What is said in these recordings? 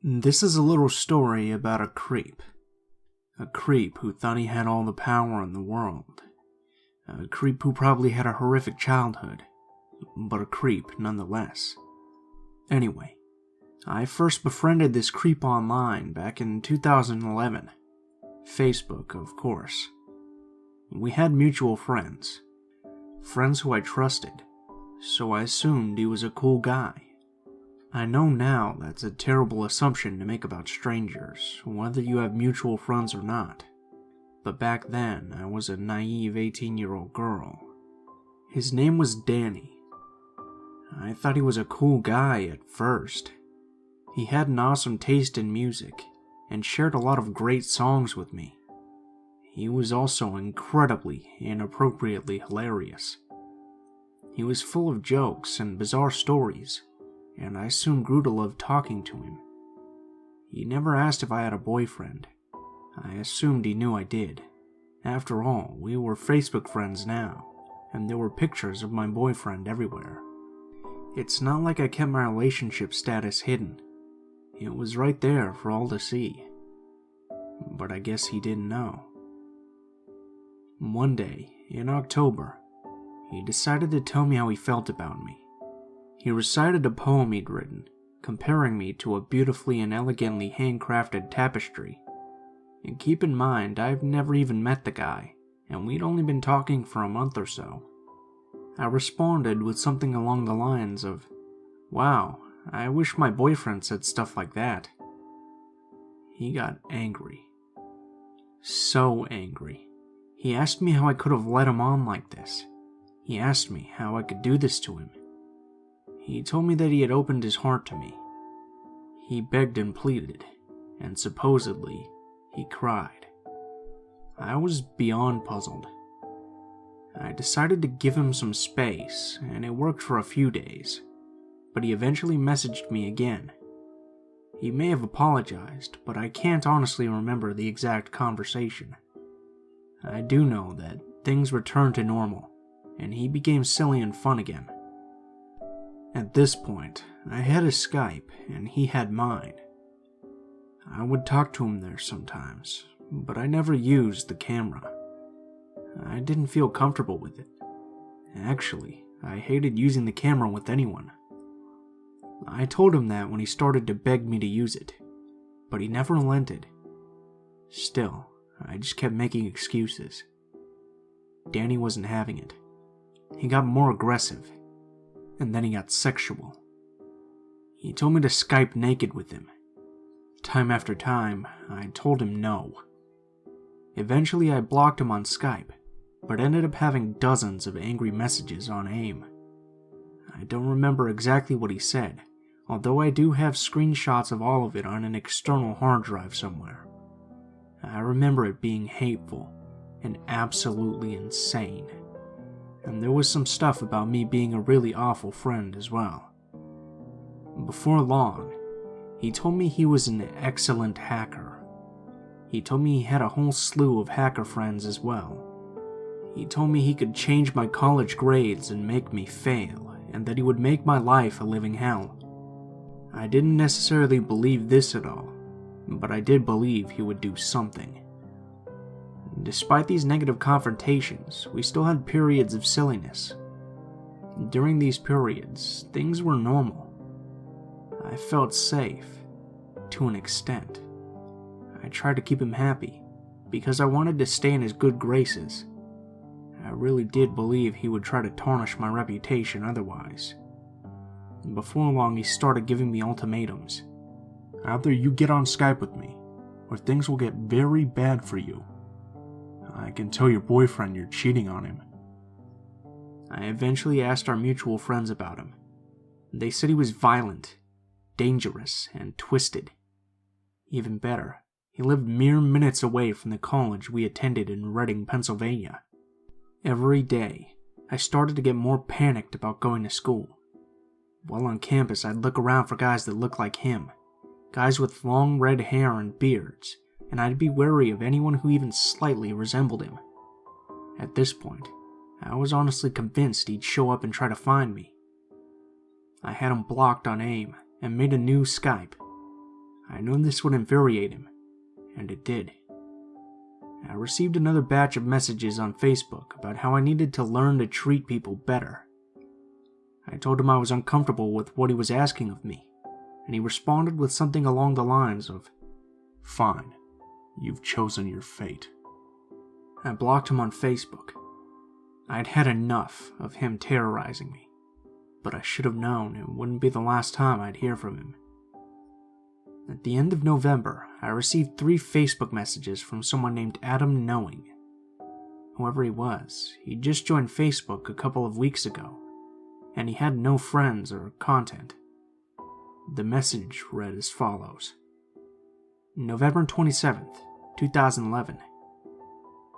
This is a little story about a creep. A creep who thought he had all the power in the world. A creep who probably had a horrific childhood, but a creep nonetheless. Anyway, I first befriended this creep online back in 2011. Facebook, of course. We had mutual friends. Friends who I trusted, so I assumed he was a cool guy. I know now that's a terrible assumption to make about strangers, whether you have mutual friends or not. But back then, I was a naive 18-year-old girl. His name was Danny. I thought he was a cool guy at first. He had an awesome taste in music, and shared a lot of great songs with me. He was also incredibly, inappropriately hilarious. He was full of jokes and bizarre stories, and I soon grew to love talking to him. He never asked if I had a boyfriend. I assumed he knew I did. After all, we were Facebook friends now, and there were pictures of my boyfriend everywhere. It's not like I kept my relationship status hidden. It was right there for all to see. But I guess he didn't know. One day, in October, he decided to tell me how he felt about me. He recited a poem he'd written, comparing me to a beautifully and elegantly handcrafted tapestry. And keep in mind, I've never even met the guy, and we'd only been talking for a month or so. I responded with something along the lines of, "Wow, I wish my boyfriend said stuff like that." He got angry. So angry. He asked me how I could have let him on like this. He asked me how I could do this to him. He told me that he had opened his heart to me. He begged and pleaded, and supposedly, he cried. I was beyond puzzled. I decided to give him some space, and it worked for a few days, but he eventually messaged me again. He may have apologized, but I can't honestly remember the exact conversation. I do know that things returned to normal, and he became silly and fun again. At this point, I had his Skype, and he had mine. I would talk to him there sometimes, but I never used the camera. I didn't feel comfortable with it. Actually, I hated using the camera with anyone. I told him that when he started to beg me to use it, but he never relented. Still, I just kept making excuses. Danny wasn't having it. He got more aggressive, and then he got sexual. He told me to Skype naked with him. Time after time, I told him no. Eventually, I blocked him on Skype, but ended up having dozens of angry messages on AIM. I don't remember exactly what he said, although I do have screenshots of all of it on an external hard drive somewhere. I remember it being hateful and absolutely insane. And there was some stuff about me being a really awful friend as well. Before long, he told me he was an excellent hacker. He told me he had a whole slew of hacker friends as well. He told me he could change my college grades and make me fail, and that he would make my life a living hell. I didn't necessarily believe this at all, but I did believe he would do something. Despite these negative confrontations, we still had periods of silliness. During these periods, things were normal. I felt safe, to an extent. I tried to keep him happy, because I wanted to stay in his good graces. I really did believe he would try to tarnish my reputation otherwise. Before long, he started giving me ultimatums. Either you get on Skype with me, or things will get very bad for you. I can tell your boyfriend you're cheating on him. I eventually asked our mutual friends about him. They said he was violent, dangerous, and twisted. Even better, he lived mere minutes away from the college we attended in Reading, Pennsylvania. Every day, I started to get more panicked about going to school. While on campus, I'd look around for guys that looked like him. Guys with long red hair and beards, and I'd be wary of anyone who even slightly resembled him. At this point, I was honestly convinced he'd show up and try to find me. I had him blocked on AIM and made a new Skype. I knew this would infuriate him, and it did. I received another batch of messages on Facebook about how I needed to learn to treat people better. I told him I was uncomfortable with what he was asking of me, and he responded with something along the lines of, "Fine, you've chosen your fate." I blocked him on Facebook. I'd had enough of him terrorizing me, but I should have known it wouldn't be the last time I'd hear from him. At the end of November, I received 3 Facebook messages from someone named Adam Knowing. Whoever he was, he just joined Facebook a couple of weeks ago, and he had no friends or content. The message read as follows. November 27th, 2011.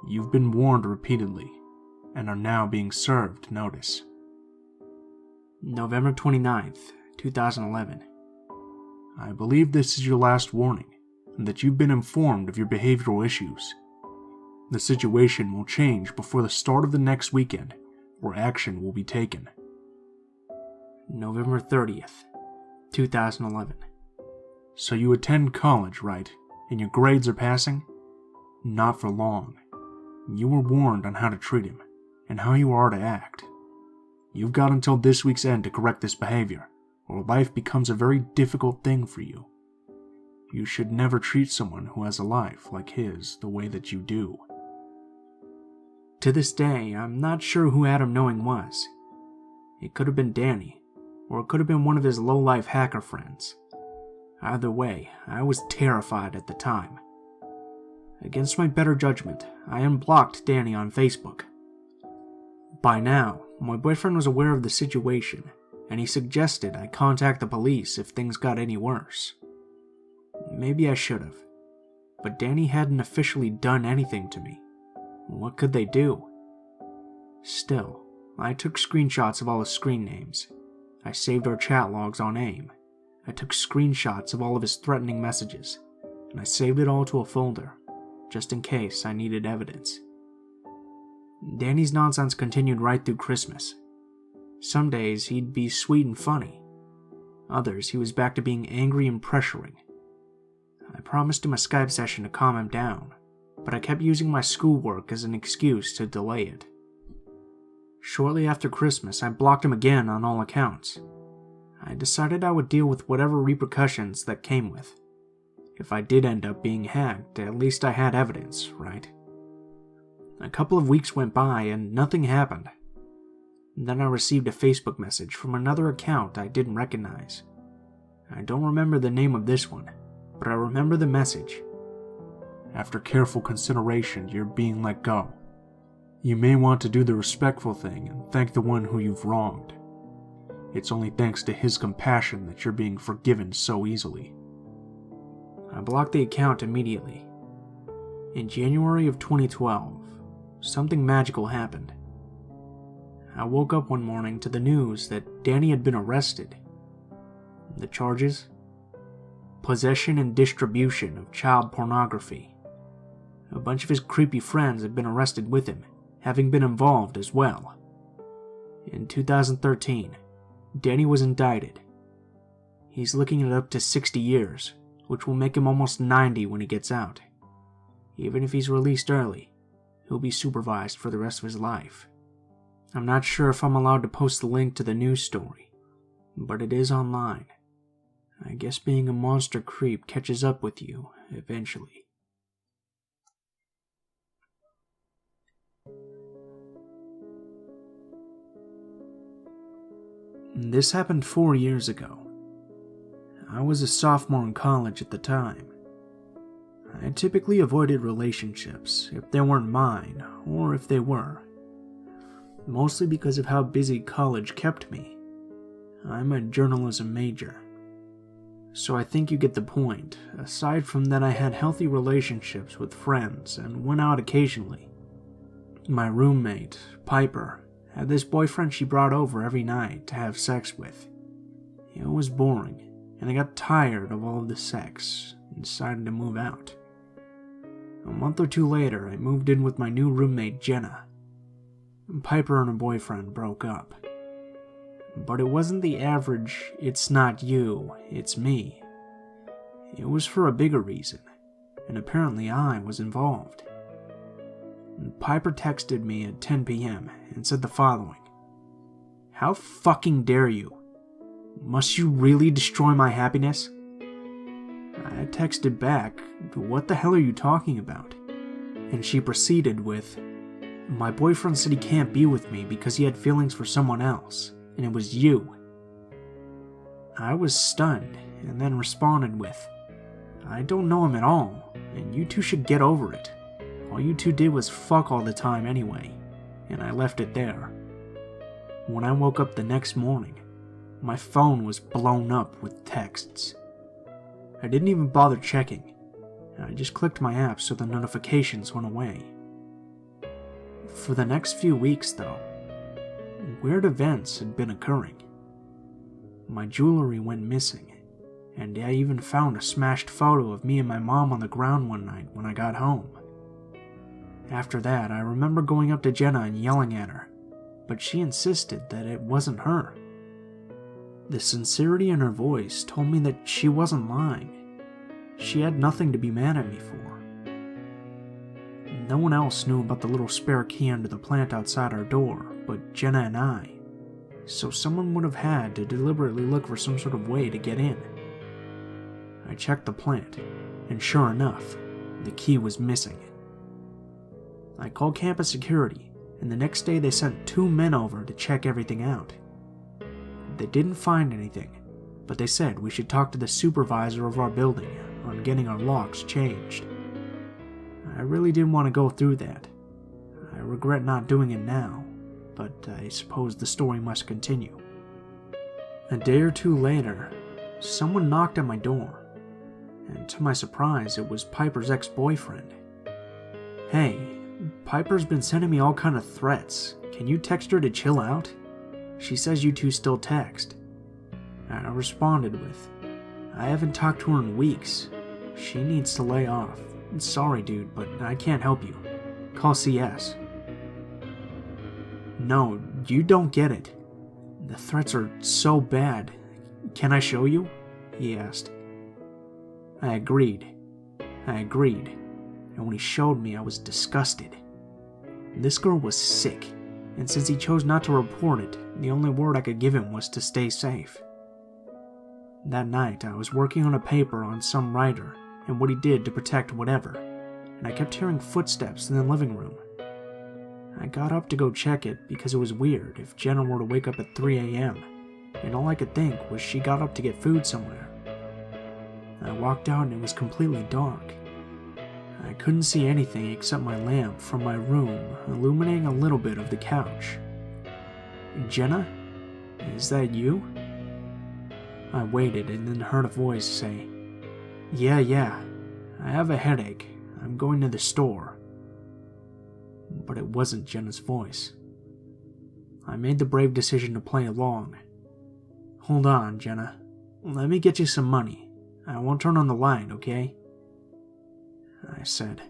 You've been warned repeatedly, and are now being served notice. November 29th, 2011. I believe this is your last warning, and that you've been informed of your behavioral issues. The situation will change before the start of the next weekend, where action will be taken. November 30th, 2011. So you attend college, right? And your grades are passing? Not for long. You were warned on how to treat him, and how you are to act. You've got until this week's end to correct this behavior, or life becomes a very difficult thing for you. You should never treat someone who has a life like his the way that you do. To this day, I'm not sure who Adam Knowing was. It could have been Danny, or it could have been one of his low-life hacker friends. Either way, I was terrified at the time. Against my better judgment, I unblocked Danny on Facebook. By now, my boyfriend was aware of the situation, and he suggested I contact the police if things got any worse. Maybe I should have, but Danny hadn't officially done anything to me. What could they do? Still, I took screenshots of all his screen names. I saved our chat logs on AIM. I took screenshots of all of his threatening messages, and I saved it all to a folder, just in case I needed evidence. Danny's nonsense continued right through Christmas. Some days he'd be sweet and funny. Others he was back to being angry and pressuring. I promised him a Skype session to calm him down, but I kept using my schoolwork as an excuse to delay it. Shortly after Christmas, I blocked him again on all accounts. I decided I would deal with whatever repercussions that came with. If I did end up being hacked, at least I had evidence, right? A couple of weeks went by and nothing happened. Then I received a Facebook message from another account I didn't recognize. I don't remember the name of this one, but I remember the message. After careful consideration, you're being let go. You may want to do the respectful thing and thank the one who you've wronged. It's only thanks to his compassion that you're being forgiven so easily. I blocked the account immediately. In January of 2012, something magical happened. I woke up one morning to the news that Danny had been arrested. The charges? Possession and distribution of child pornography. A bunch of his creepy friends had been arrested with him, having been involved as well. In 2013, Danny was indicted. He's looking at up to 60 years, which will make him almost 90 when he gets out. Even if he's released early, he'll be supervised for the rest of his life. I'm not sure if I'm allowed to post the link to the news story, but it is online. I guess being a monster creep catches up with you eventually. This happened 4 years ago. I was a sophomore in college at the time. I typically avoided relationships if they weren't mine, or if they were. Mostly because of how busy college kept me. I'm a journalism major. So I think you get the point. Aside from that, I had healthy relationships with friends and went out occasionally. My roommate, Piper, had this boyfriend she brought over every night to have sex with. It was boring, and I got tired of all of the sex and decided to move out. A month or two later, I moved in with my new roommate, Jenna. Piper and her boyfriend broke up. But it wasn't the average, it's not you, it's me. It was for a bigger reason, and apparently I was involved. Piper texted me at 10 p.m. and said the following: "How fucking dare you? Must you really destroy my happiness?" I texted back, "What the hell are you talking about?" And she proceeded with, "My boyfriend said he can't be with me because he had feelings for someone else, and it was you." I was stunned, and then responded with, "I don't know him at all, and you two should get over it. All you two did was fuck all the time anyway," and I left it there. When I woke up the next morning, my phone was blown up with texts. I didn't even bother checking. I just clicked my app so the notifications went away. For the next few weeks, though, weird events had been occurring. My jewelry went missing, and I even found a smashed photo of me and my mom on the ground one night when I got home. After that, I remember going up to Jenna and yelling at her, but she insisted that it wasn't her. The sincerity in her voice told me that she wasn't lying. She had nothing to be mad at me for. No one else knew about the little spare key under the plant outside our door but Jenna and I, so someone would have had to deliberately look for some sort of way to get in. I checked the plant, and sure enough, the key was missing. I called campus security, and the next day they sent 2 men over to check everything out. They didn't find anything, but they said we should talk to the supervisor of our building on getting our locks changed. I really didn't want to go through that. I regret not doing it now, but I suppose the story must continue. A day or two later, someone knocked at my door, and to my surprise, it was Piper's ex-boyfriend. "Hey, Piper's been sending me all kind of threats. Can you text her to chill out? She says you two still text." I responded with, "I haven't talked to her in weeks. She needs to lay off. Sorry, dude, but I can't help you. Call CS." "No, you don't get it. The threats are so bad. Can I show you?" he asked. I agreed, and when he showed me, I was disgusted. This girl was sick, and since he chose not to report it, the only word I could give him was to stay safe. That night, I was working on a paper on some writer and what he did to protect whatever, and I kept hearing footsteps in the living room. I got up to go check it because it was weird if Jenna were to wake up at 3 a.m., and all I could think was she got up to get food somewhere. I walked out and it was completely dark. I couldn't see anything except my lamp from my room illuminating a little bit of the couch. "Jenna? Is that you?" I waited and then heard a voice say, Yeah, I have a headache. I'm going to the store." But it wasn't Jenna's voice. I made the brave decision to play along. "Hold on, Jenna. Let me get you some money. I won't turn on the light, okay?" I said.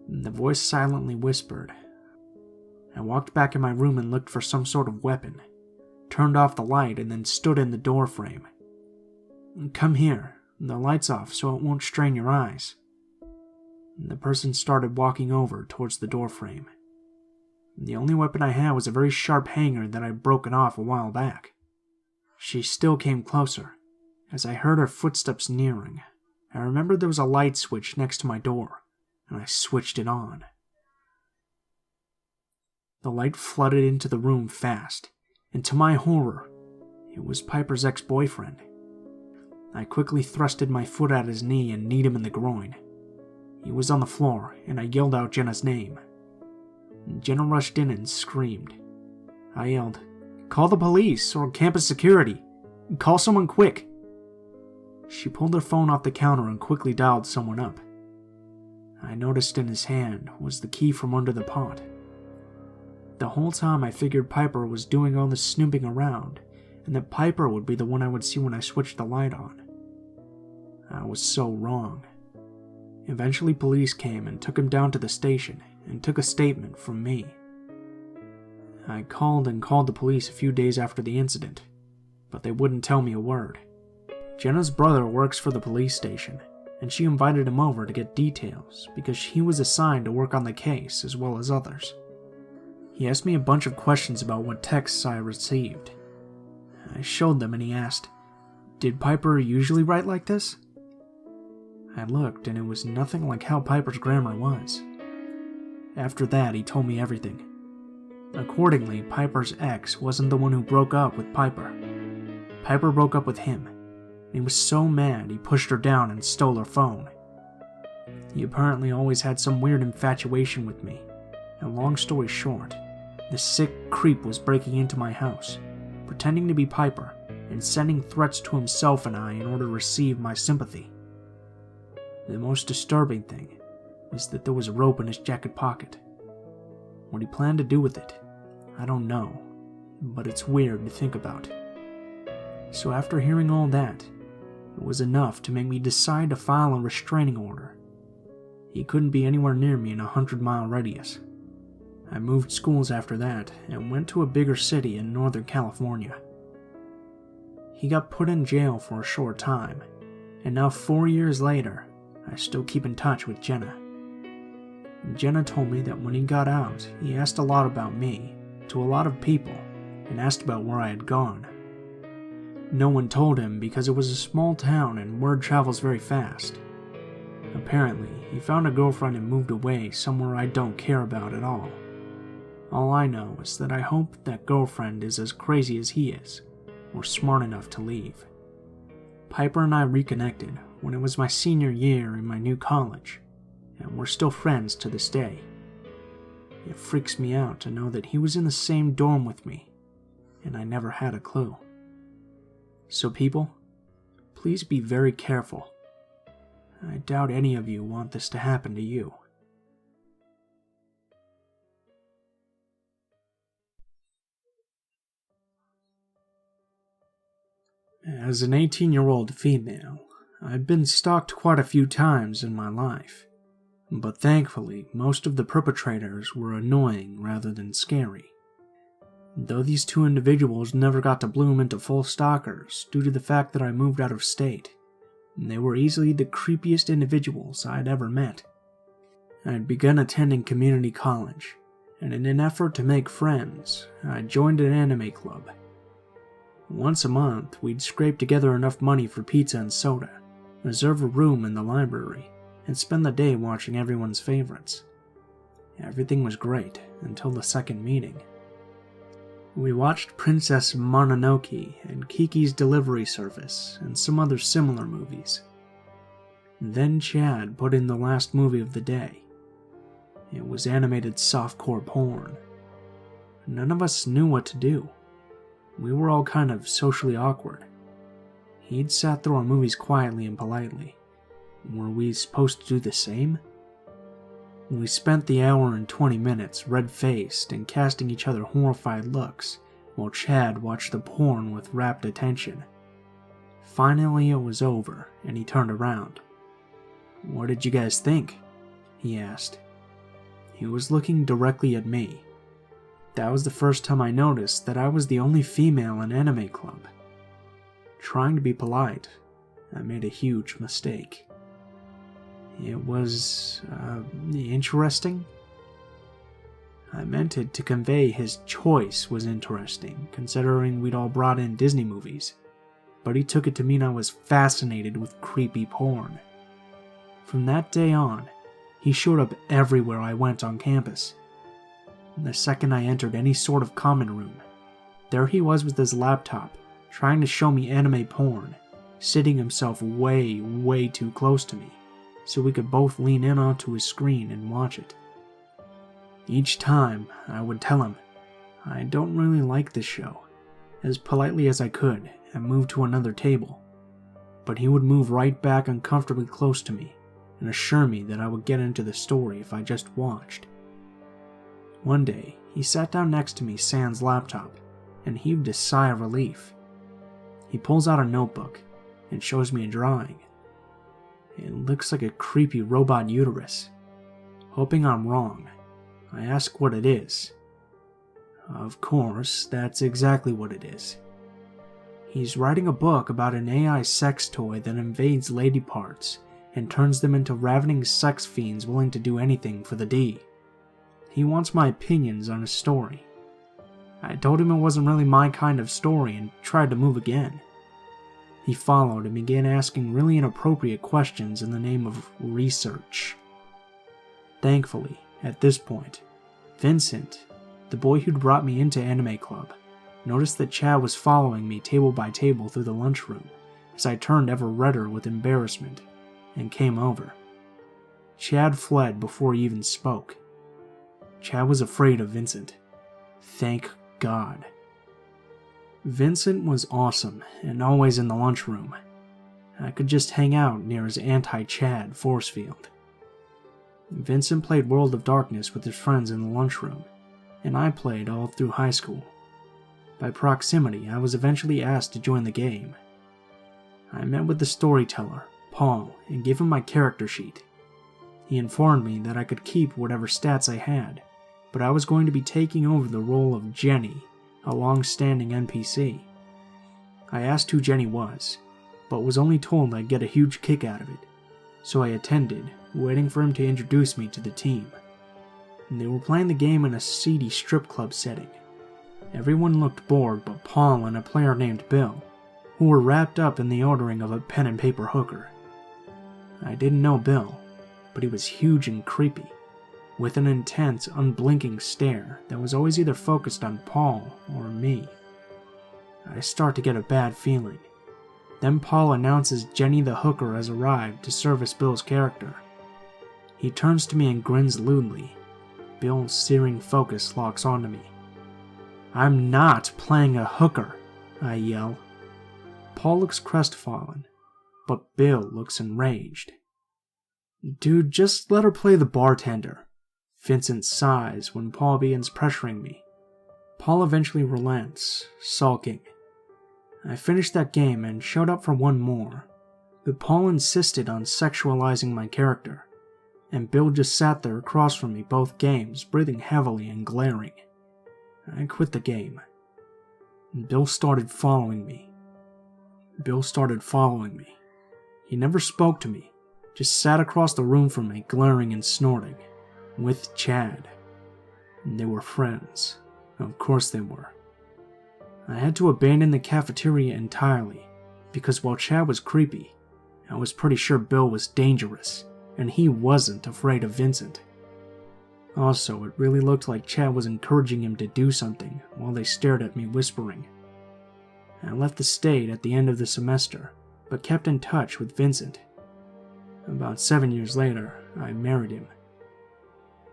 The voice silently whispered. I walked back in my room and looked for some sort of weapon, turned off the light, and then stood in the door frame. "Come here. The light's off so it won't strain your eyes." The person started walking over towards the door frame. The only weapon I had was a very sharp hanger that I'd broken off a while back. She still came closer. As I heard her footsteps nearing, I remembered there was a light switch next to my door, and I switched it on. The light flooded into the room fast, and to my horror, it was Piper's ex-boyfriend. I quickly thrusted my foot at his knee and kneed him in the groin. He was on the floor, and I yelled out Jenna's name. Jenna rushed in and screamed. I yelled, "Call the police or campus security. Call someone quick." She pulled her phone off the counter and quickly dialed someone up. I noticed in his hand was the key from under the pot. The whole time I figured Piper was doing all this snooping around, and that Piper would be the one I would see when I switched the light on. I was so wrong. Eventually police came and took him down to the station and took a statement from me. I called the police a few days after the incident, but they wouldn't tell me a word. Jenna's brother works for the police station, and she invited him over to get details because he was assigned to work on the case as well as others. He asked me a bunch of questions about what texts I received. I showed them and he asked, "Did Piper usually write like this?" I looked and it was nothing like how Piper's grammar was. After that, he told me everything. Accordingly, Piper's ex wasn't the one who broke up with Piper. Piper broke up with him. He was so mad he pushed her down and stole her phone. He apparently always had some weird infatuation with me, and long story short, the sick creep was breaking into my house, pretending to be Piper, and sending threats to himself and I in order to receive my sympathy. The most disturbing thing was that there was a rope in his jacket pocket. What he planned to do with it, I don't know, but it's weird to think about. So after hearing all that, it was enough to make me decide to file a restraining order. He couldn't be anywhere near me in a 100-mile radius. I moved schools after that and went to a bigger city in Northern California. He got put in jail for a short time, and now 4 years later, I still keep in touch with Jenna. Jenna told me that when he got out, he asked a lot about me, to a lot of people, and asked about where I had gone. No one told him because it was a small town and word travels very fast. Apparently, he found a girlfriend and moved away somewhere I don't care about at all. All I know is that I hope that girlfriend is as crazy as he is, or smart enough to leave. Piper and I reconnected when it was my senior year in my new college, and we're still friends to this day. It freaks me out to know that he was in the same dorm with me, and I never had a clue. So people, please be very careful. I doubt any of you want this to happen to you. As an 18-year-old female, I've been stalked quite a few times in my life, but thankfully most of the perpetrators were annoying rather than scary. Though these two individuals never got to bloom into full stalkers due to the fact that I moved out of state, they were easily the creepiest individuals I'd ever met. I'd begun attending community college, and in an effort to make friends, I joined an anime club. Once a month, we'd scrape together enough money for pizza and soda, reserve a room in the library, and spend the day watching everyone's favorites. Everything was great until the second meeting. We watched Princess Mononoke and Kiki's Delivery Service and some other similar movies. Then Chad put in the last movie of the day. It was animated softcore porn. None of us knew what to do. We were all kind of socially awkward. He'd sat through our movies quietly and politely. Were we supposed to do the same? We spent the hour and 20 minutes red-faced and casting each other horrified looks, while Chad watched the porn with rapt attention. Finally it was over, and he turned around. "What did you guys think?" he asked. He was looking directly at me. That was the first time I noticed that I was the only female in anime club. Trying to be polite, I made a huge mistake. It was, interesting? I meant it to convey his choice was interesting, considering we'd all brought in Disney movies, but he took it to mean I was fascinated with creepy porn. From that day on, he showed up everywhere I went on campus. The second I entered any sort of common room, there he was with his laptop, trying to show me anime porn, sitting himself way, way too close to me, so we could both lean in onto his screen and watch it. Each time, I would tell him, I don't really like this show, as politely as I could, and move to another table. But he would move right back uncomfortably close to me, and assure me that I would get into the story if I just watched. One day, he sat down next to me sans laptop, and heaved a sigh of relief. He pulls out a notebook, and shows me a drawing. It looks like a creepy robot uterus. Hoping I'm wrong, I ask what it is. Of course, that's exactly what it is. He's writing a book about an AI sex toy that invades lady parts and turns them into ravening sex fiends willing to do anything for the D. He wants my opinions on his story. I told him it wasn't really my kind of story and tried to move again. He followed and began asking really inappropriate questions in the name of research. Thankfully, at this point, Vincent, the boy who'd brought me into Anime Club, noticed that Chad was following me table by table through the lunchroom as I turned ever redder with embarrassment and came over. Chad fled before he even spoke. Chad was afraid of Vincent. Thank God. Vincent was awesome and always in the lunchroom. I could just hang out near his anti-Chad force field. Vincent played World of Darkness with his friends in the lunchroom, and I played all through high school. By proximity, I was eventually asked to join the game. I met with the storyteller, Paul, and gave him my character sheet. He informed me that I could keep whatever stats I had, but I was going to be taking over the role of Jenny, a long-standing NPC. I asked who Jenny was, but was only told I'd get a huge kick out of it, so I attended, waiting for him to introduce me to the team. They were playing the game in a seedy strip club setting. Everyone looked bored but Paul and a player named Bill, who were wrapped up in the ordering of a pen and paper hooker. I didn't know Bill, but he was huge and creepy, with an intense, unblinking stare that was always either focused on Paul or me. I start to get a bad feeling. Then Paul announces Jenny the hooker has arrived to service Bill's character. He turns to me and grins lewdly. Bill's searing focus locks onto me. "I'm not playing a hooker," I yell. Paul looks crestfallen, but Bill looks enraged. "Dude, just let her play the bartender." Vincent sighs when Paul begins pressuring me. Paul eventually relents, sulking. I finished that game and showed up for one more, but Paul insisted on sexualizing my character, and Bill just sat there across from me both games, breathing heavily and glaring. I quit the game. Bill started following me. He never spoke to me, just sat across the room from me, glaring and snorting, with Chad. They were friends. Of course they were. I had to abandon the cafeteria entirely, because while Chad was creepy, I was pretty sure Bill was dangerous, and he wasn't afraid of Vincent. Also, it really looked like Chad was encouraging him to do something while they stared at me whispering. I left the state at the end of the semester, but kept in touch with Vincent. About 7 years later, I married him.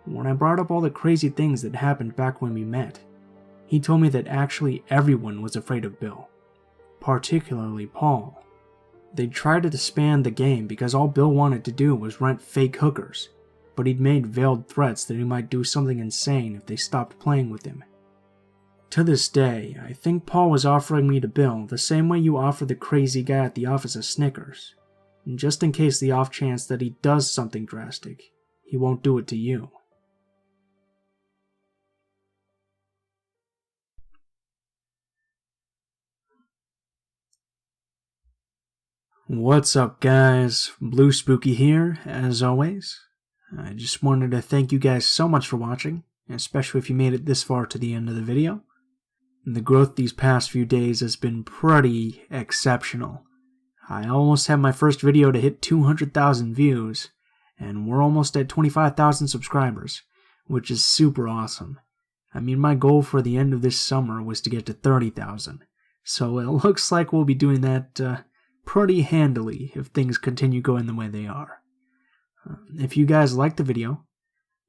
When I brought up all the crazy things that happened back when we met, he told me that actually everyone was afraid of Bill, particularly Paul. They tried to disband the game because all Bill wanted to do was rent fake hookers, but he'd made veiled threats that he might do something insane if they stopped playing with him. To this day, I think Paul was offering me to Bill the same way you offer the crazy guy at the office a Snickers, just in case the off chance that he does something drastic, he won't do it to you. What's up guys, Blue Spooky here, as always. I just wanted to thank you guys so much for watching, especially if you made it this far to the end of the video. The growth these past few days has been pretty exceptional. I almost had my first video to hit 200,000 views, and we're almost at 25,000 subscribers, which is super awesome. I mean, my goal for the end of this summer was to get to 30,000, so it looks like we'll be doing that pretty handily if things continue going the way they are. If you guys liked the video,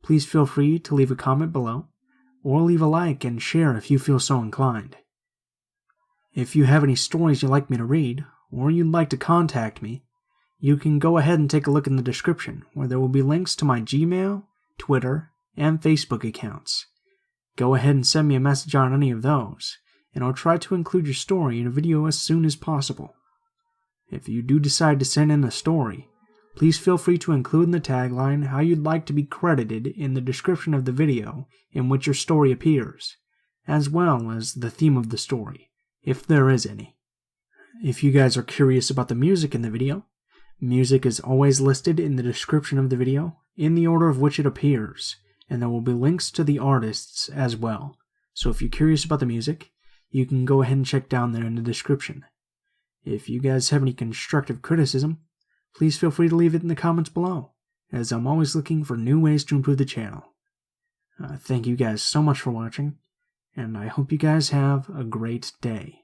please feel free to leave a comment below, or leave a like and share if you feel so inclined. If you have any stories you'd like me to read, or you'd like to contact me, you can go ahead and take a look in the description, where there will be links to my Gmail, Twitter, and Facebook accounts. Go ahead and send me a message on any of those, and I'll try to include your story in a video as soon as possible. If you do decide to send in a story, please feel free to include in the tagline how you'd like to be credited in the description of the video in which your story appears, as well as the theme of the story, if there is any. If you guys are curious about the music in the video, music is always listed in the description of the video in the order of which it appears, and there will be links to the artists as well. So if you're curious about the music, you can go ahead and check down there in the description. If you guys have any constructive criticism, please feel free to leave it in the comments below, as I'm always looking for new ways to improve the channel. Thank you guys so much for watching, and I hope you guys have a great day.